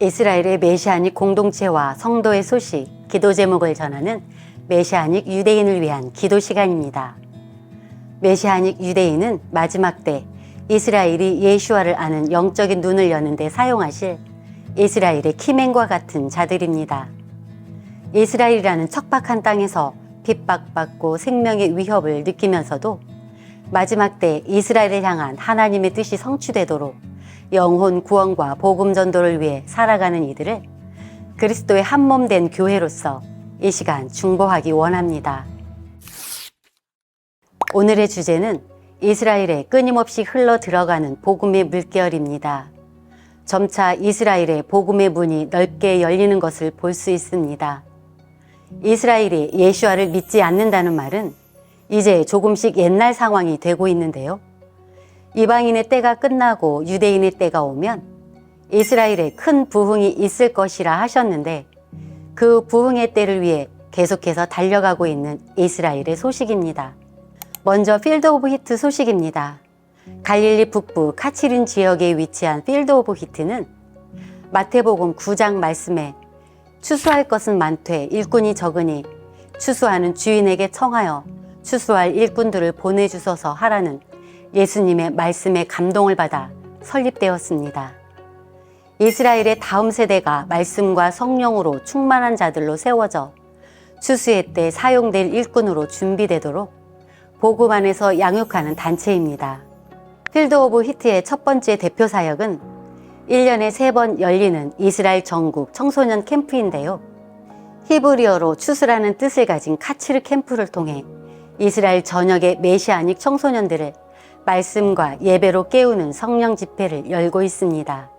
이스라엘의 메시아닉 공동체와 성도의 소식, 기도 제목을 전하는 메시아닉 유대인을 위한 기도 시간입니다. 메시아닉 유대인은 마지막 때 이스라엘이 예수와를 아는 영적인 눈을 여는 데 사용하실 이스라엘의 키맨과 같은 자들입니다. 이스라엘이라는 척박한 땅에서 핍박받고 생명의 위협을 느끼면서도 마지막 때 이스라엘을 향한 하나님의 뜻이 성취되도록 영혼 구원과 복음 전도를 위해 살아가는 이들을 그리스도의 한몸된 교회로서 이 시간 중보하기 원합니다. 오늘의 주제는 이스라엘에 끊임없이 흘러 들어가는 복음의 물결입니다. 점차 이스라엘의 복음의 문이 넓게 열리는 것을 볼 수 있습니다. 이스라엘이 예수와를 믿지 않는다는 말은 이제 조금씩 옛날 상황이 되고 있는데요. 이방인의 때가 끝나고 유대인의 때가 오면 이스라엘에 큰 부흥이 있을 것이라 하셨는데 그 부흥의 때를 위해 계속해서 달려가고 있는 이스라엘의 소식입니다. 먼저 필드 오브 히트 소식입니다. 갈릴리 북부 카치린 지역에 위치한 필드 오브 히트는 마태복음 9장 말씀에 추수할 것은 많되 일꾼이 적으니 추수하는 주인에게 청하여 추수할 일꾼들을 보내주소서 하라는 예수님의 말씀에 감동을 받아 설립되었습니다. 이스라엘의 다음 세대가 말씀과 성령으로 충만한 자들로 세워져 추수의 때 사용될 일꾼으로 준비되도록 복음 안에서 양육하는 단체입니다. 필드 오브 히트의 첫 번째 대표 사역은 1년에 3번 열리는 이스라엘 전국 청소년 캠프인데요. 히브리어로 추수라는 뜻을 가진 카치르 캠프를 통해 이스라엘 전역의 메시아닉 청소년들을 말씀과 예배로 깨우는 성령 집회를 열고 있습니다.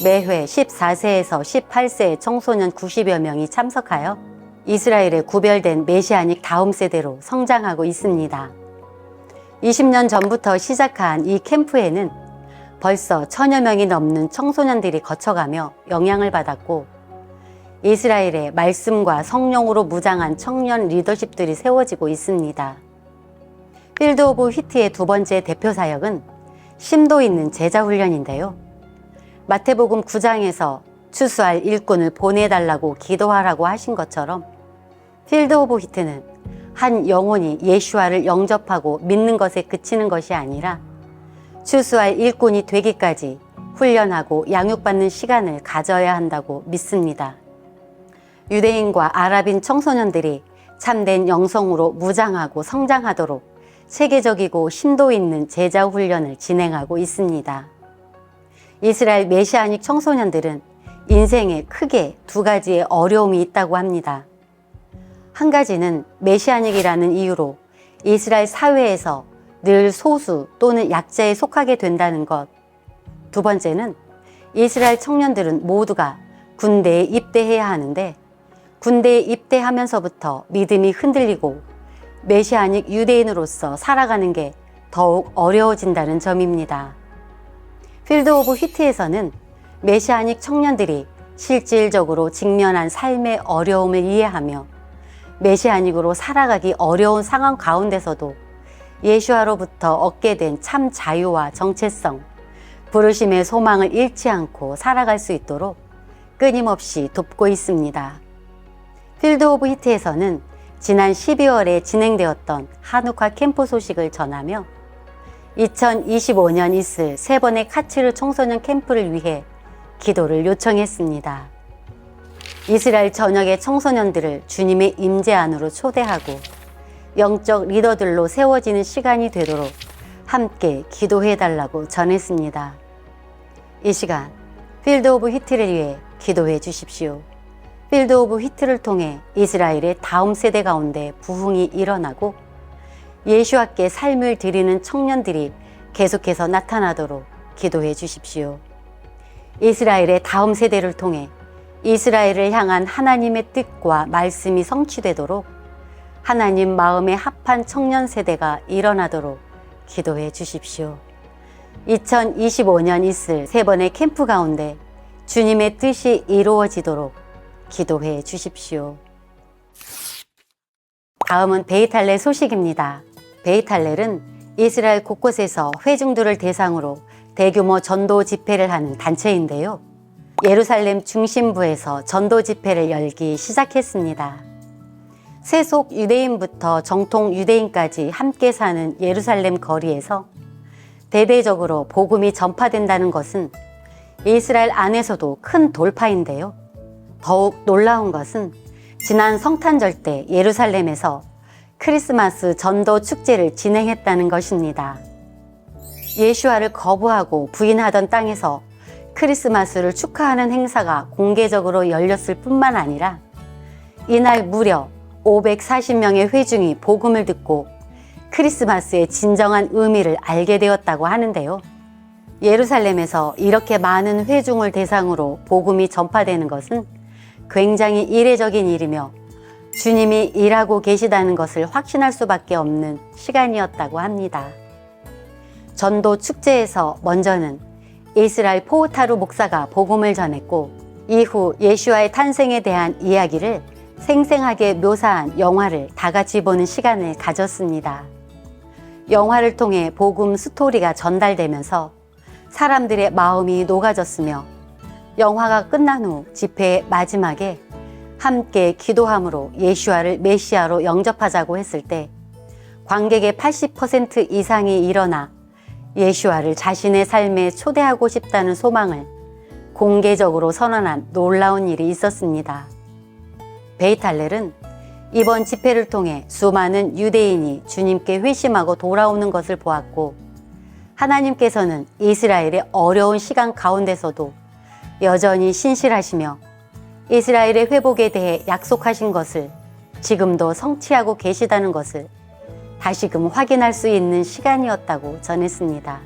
매회 14세에서 18세의 청소년 90여 명이 참석하여 이스라엘에 구별된 메시아닉 다음 세대로 성장하고 있습니다. 20년 전부터 시작한 이 캠프에는 벌써 1000여 명이 넘는 청소년들이 거쳐가며 영향을 받았고 이스라엘에 말씀과 성령으로 무장한 청년 리더십들이 세워지고 있습니다. 필드 오브 히트의 두 번째 대표 사역은 심도 있는 제자 훈련인데요. 마태복음 9장에서 추수할 일꾼을 보내달라고 기도하라고 하신 것처럼 필드 오브 히트는 한 영혼이 예수와를 영접하고 믿는 것에 그치는 것이 아니라 추수할 일꾼이 되기까지 훈련하고 양육받는 시간을 가져야 한다고 믿습니다. 유대인과 아랍인 청소년들이 참된 영성으로 무장하고 성장하도록 세계적이고 심도 있는 제자 훈련을 진행하고 있습니다. 이스라엘 메시아닉 청소년들은 인생에 크게 두 가지의 어려움이 있다고 합니다. 한 가지는 메시아닉이라는 이유로 이스라엘 사회에서 늘 소수 또는 약자에 속하게 된다는 것. 두 번째는 이스라엘 청년들은 모두가 군대에 입대해야 하는데 군대에 입대하면서부터 믿음이 흔들리고 메시아닉 유대인으로서 살아가는 게 더욱 어려워진다는 점입니다. 필드 오브 휘트에서는 메시아닉 청년들이 실질적으로 직면한 삶의 어려움을 이해하며 메시아닉으로 살아가기 어려운 상황 가운데서도 예수와로부터 얻게 된 참 자유와 정체성, 부르심의 소망을 잃지 않고 살아갈 수 있도록 끊임없이 돕고 있습니다. 필드 오브 히트에서는 지난 12월에 진행되었던 한우카 캠프 소식을 전하며 2025년 있을 3번의 카츠르 청소년 캠프를 위해 기도를 요청했습니다. 이스라엘 전역의 청소년들을 주님의 임재 안으로 초대하고 영적 리더들로 세워지는 시간이 되도록 함께 기도해달라고 전했습니다. 이 시간 필드 오브 히트를 위해 기도해 주십시오. 필드 오브 히트를 통해 이스라엘의 다음 세대 가운데 부흥이 일어나고 예수와께 삶을 드리는 청년들이 계속해서 나타나도록 기도해 주십시오. 이스라엘의 다음 세대를 통해 이스라엘을 향한 하나님의 뜻과 말씀이 성취되도록 하나님 마음에 합한 청년 세대가 일어나도록 기도해 주십시오. 2025년 있을 3번의 캠프 가운데 주님의 뜻이 이루어지도록 기도해 주십시오. 다음은 베이탈렐 소식입니다. 베이탈렐은 이스라엘 곳곳에서 회중들을 대상으로 대규모 전도 집회를 하는 단체인데요. 예루살렘 중심부에서 전도 집회를 열기 시작했습니다. 세속 유대인부터 정통 유대인까지 함께 사는 예루살렘 거리에서 대대적으로 복음이 전파된다는 것은 이스라엘 안에서도 큰 돌파인데요. 더욱 놀라운 것은 지난 성탄절 때 예루살렘에서 크리스마스 전도 축제를 진행했다는 것입니다. 예수와를 거부하고 부인하던 땅에서 크리스마스를 축하하는 행사가 공개적으로 열렸을 뿐만 아니라 이날 무려 540명의 회중이 복음을 듣고 크리스마스의 진정한 의미를 알게 되었다고 하는데요. 예루살렘에서 이렇게 많은 회중을 대상으로 복음이 전파되는 것은 굉장히 이례적인 일이며 주님이 일하고 계시다는 것을 확신할 수밖에 없는 시간이었다고 합니다. 전도 축제에서 먼저는 이스라엘 포우타루 목사가 복음을 전했고 이후 예수와의 탄생에 대한 이야기를 생생하게 묘사한 영화를 다 같이 보는 시간을 가졌습니다. 영화를 통해 복음 스토리가 전달되면서 사람들의 마음이 녹아졌으며 영화가 끝난 후 집회의 마지막에 함께 기도함으로 예수와를 메시아로 영접하자고 했을 때 관객의 80% 이상이 일어나 예수와를 자신의 삶에 초대하고 싶다는 소망을 공개적으로 선언한 놀라운 일이 있었습니다. 베이탈렐은 이번 집회를 통해 수많은 유대인이 주님께 회심하고 돌아오는 것을 보았고 하나님께서는 이스라엘의 어려운 시간 가운데서도 여전히 신실하시며 이스라엘의 회복에 대해 약속하신 것을 지금도 성취하고 계시다는 것을 다시금 확인할 수 있는 시간이었다고 전했습니다.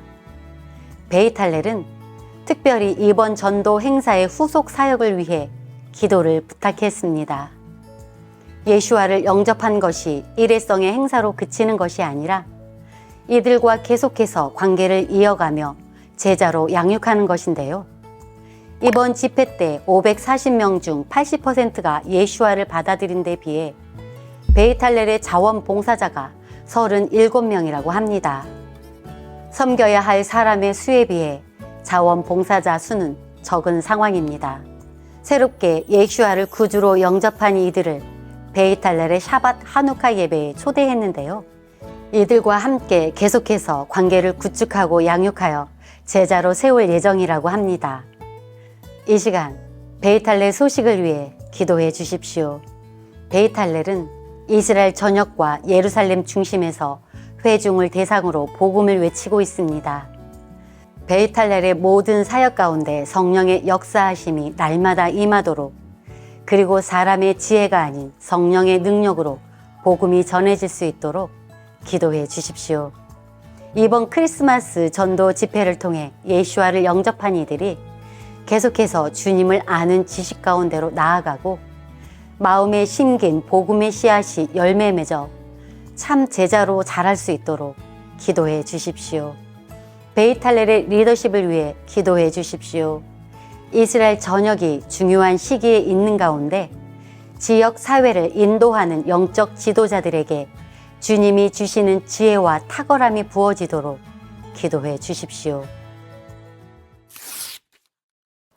베이탈렐은 특별히 이번 전도 행사의 후속 사역을 위해 기도를 부탁했습니다. 예수와를 영접한 것이 일회성의 행사로 그치는 것이 아니라 이들과 계속해서 관계를 이어가며 제자로 양육하는 것인데요. 이번 집회 때 540명 중 80%가 예수와를 받아들인 데 비해 베이탈렐의 자원봉사자가 37명이라고 합니다. 섬겨야 할 사람의 수에 비해 자원봉사자 수는 적은 상황입니다. 새롭게 예수와를 구주로 영접한 이들을 베이탈렐의 샤밧 하누카 예배에 초대했는데요. 이들과 함께 계속해서 관계를 구축하고 양육하여 제자로 세울 예정이라고 합니다. 이 시간 베이탈렐 소식을 위해 기도해 주십시오. 베이탈렐은 이스라엘 전역과 예루살렘 중심에서 회중을 대상으로 복음을 외치고 있습니다. 베이탈렐의 모든 사역 가운데 성령의 역사하심이 날마다 임하도록, 그리고 사람의 지혜가 아닌 성령의 능력으로 복음이 전해질 수 있도록 기도해 주십시오. 이번 크리스마스 전도 집회를 통해 예수와를 영접한 이들이 계속해서 주님을 아는 지식 가운데로 나아가고 마음에 심긴 복음의 씨앗이 열매 맺어 참 제자로 자랄 수 있도록 기도해 주십시오. 베이탈렐의 리더십을 위해 기도해 주십시오. 이스라엘 전역이 중요한 시기에 있는 가운데 지역 사회를 인도하는 영적 지도자들에게 주님이 주시는 지혜와 탁월함이 부어지도록 기도해 주십시오.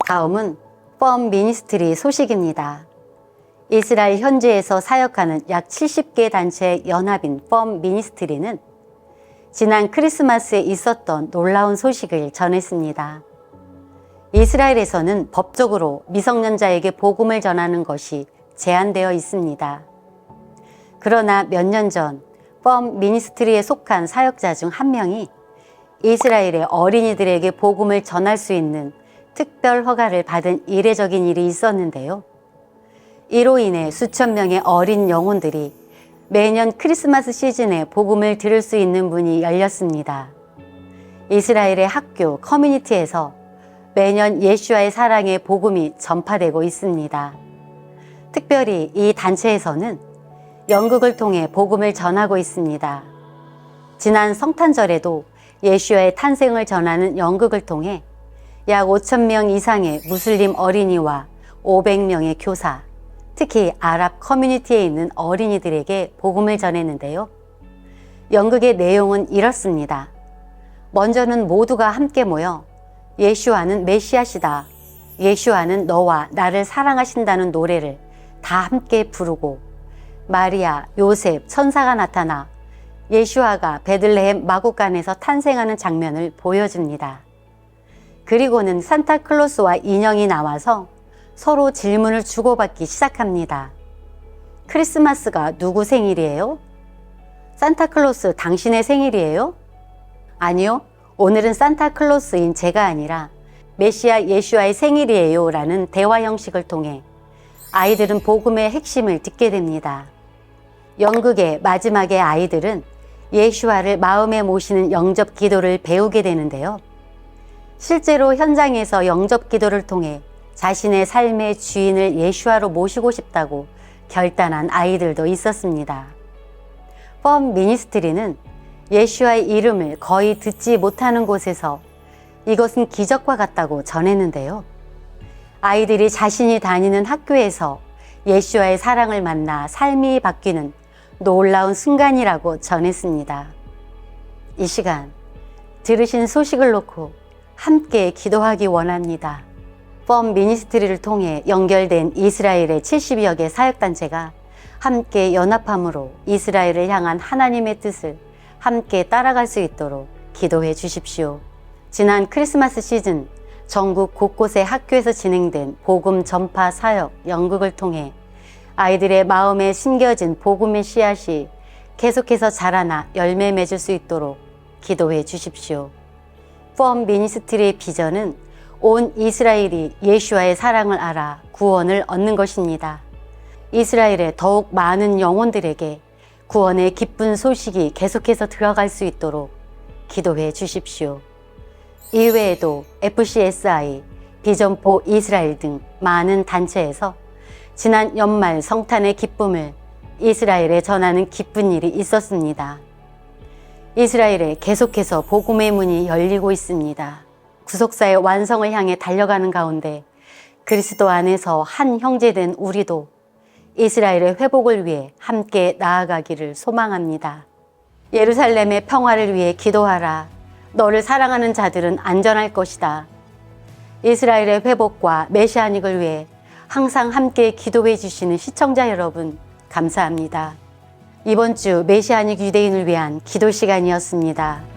다음은 펌 미니스트리 소식입니다. 이스라엘 현지에서 사역하는 약 70개 단체의 연합인 펌 미니스트리는 지난 크리스마스에 있었던 놀라운 소식을 전했습니다. 이스라엘에서는 법적으로 미성년자에게 복음을 전하는 것이 제한되어 있습니다. 그러나 몇 년 전 펌 미니스트리에 속한 사역자 중 한 명이 이스라엘의 어린이들에게 복음을 전할 수 있는 특별 허가를 받은 이례적인 일이 있었는데요. 이로 인해 수천 명의 어린 영혼들이 매년 크리스마스 시즌에 복음을 들을 수 있는 문이 열렸습니다. 이스라엘의 학교 커뮤니티에서 매년 예수와의 사랑의 복음이 전파되고 있습니다. 특별히 이 단체에서는 연극을 통해 복음을 전하고 있습니다. 지난 성탄절에도 예수와의 탄생을 전하는 연극을 통해 약 5,000명 이상의 무슬림 어린이와 500명의 교사, 특히 아랍 커뮤니티에 있는 어린이들에게 복음을 전했는데요. 연극의 내용은 이렇습니다. 먼저는 모두가 함께 모여 예수와는 메시아시다, 예수와는 너와 나를 사랑하신다는 노래를 다 함께 부르고 마리아, 요셉, 천사가 나타나 예수와가 베들레헴 마구간에서 탄생하는 장면을 보여줍니다. 그리고는 산타클로스와 인형이 나와서 서로 질문을 주고받기 시작합니다. 크리스마스가 누구 생일이에요? 산타클로스 당신의 생일이에요? 아니요, 오늘은 산타클로스인 제가 아니라 메시아 예수와의 생일이에요 라는 대화 형식을 통해 아이들은 복음의 핵심을 듣게 됩니다. 연극의 마지막에 아이들은 예수와를 마음에 모시는 영접 기도를 배우게 되는데요. 실제로 현장에서 영접 기도를 통해 자신의 삶의 주인을 예수와로 모시고 싶다고 결단한 아이들도 있었습니다. 펌 미니스트리는 예수와의 이름을 거의 듣지 못하는 곳에서 이것은 기적과 같다고 전했는데요. 아이들이 자신이 다니는 학교에서 예수와의 사랑을 만나 삶이 바뀌는 놀라운 순간이라고 전했습니다. 이 시간 들으신 소식을 놓고 함께 기도하기 원합니다. 펌 미니스트리를 통해 연결된 이스라엘의 70여 개 사역단체가 함께 연합함으로 이스라엘을 향한 하나님의 뜻을 함께 따라갈 수 있도록 기도해 주십시오. 지난 크리스마스 시즌 전국 곳곳의 학교에서 진행된 복음 전파 사역 연극을 통해 아이들의 마음에 심겨진 복음의 씨앗이 계속해서 자라나 열매 맺을 수 있도록 기도해 주십시오. 펌 미니스트리의 비전은 온 이스라엘이 예수와의 사랑을 알아 구원을 얻는 것입니다. 이스라엘의 더욱 많은 영혼들에게 구원의 기쁜 소식이 계속해서 들어갈 수 있도록 기도해 주십시오. 이외에도 FCSI, 비전포 이스라엘 등 많은 단체에서 지난 연말 성탄의 기쁨을 이스라엘에 전하는 기쁜 일이 있었습니다. 이스라엘에 계속해서 복음의 문이 열리고 있습니다. 구속사의 완성을 향해 달려가는 가운데 그리스도 안에서 한 형제된 우리도 이스라엘의 회복을 위해 함께 나아가기를 소망합니다. 예루살렘의 평화를 위해 기도하라. 너를 사랑하는 자들은 안전할 것이다. 이스라엘의 회복과 메시아닉을 위해 항상 함께 기도해 주시는 시청자 여러분, 감사합니다. 이번 주 메시아닉 유대인을 위한 기도 시간이었습니다.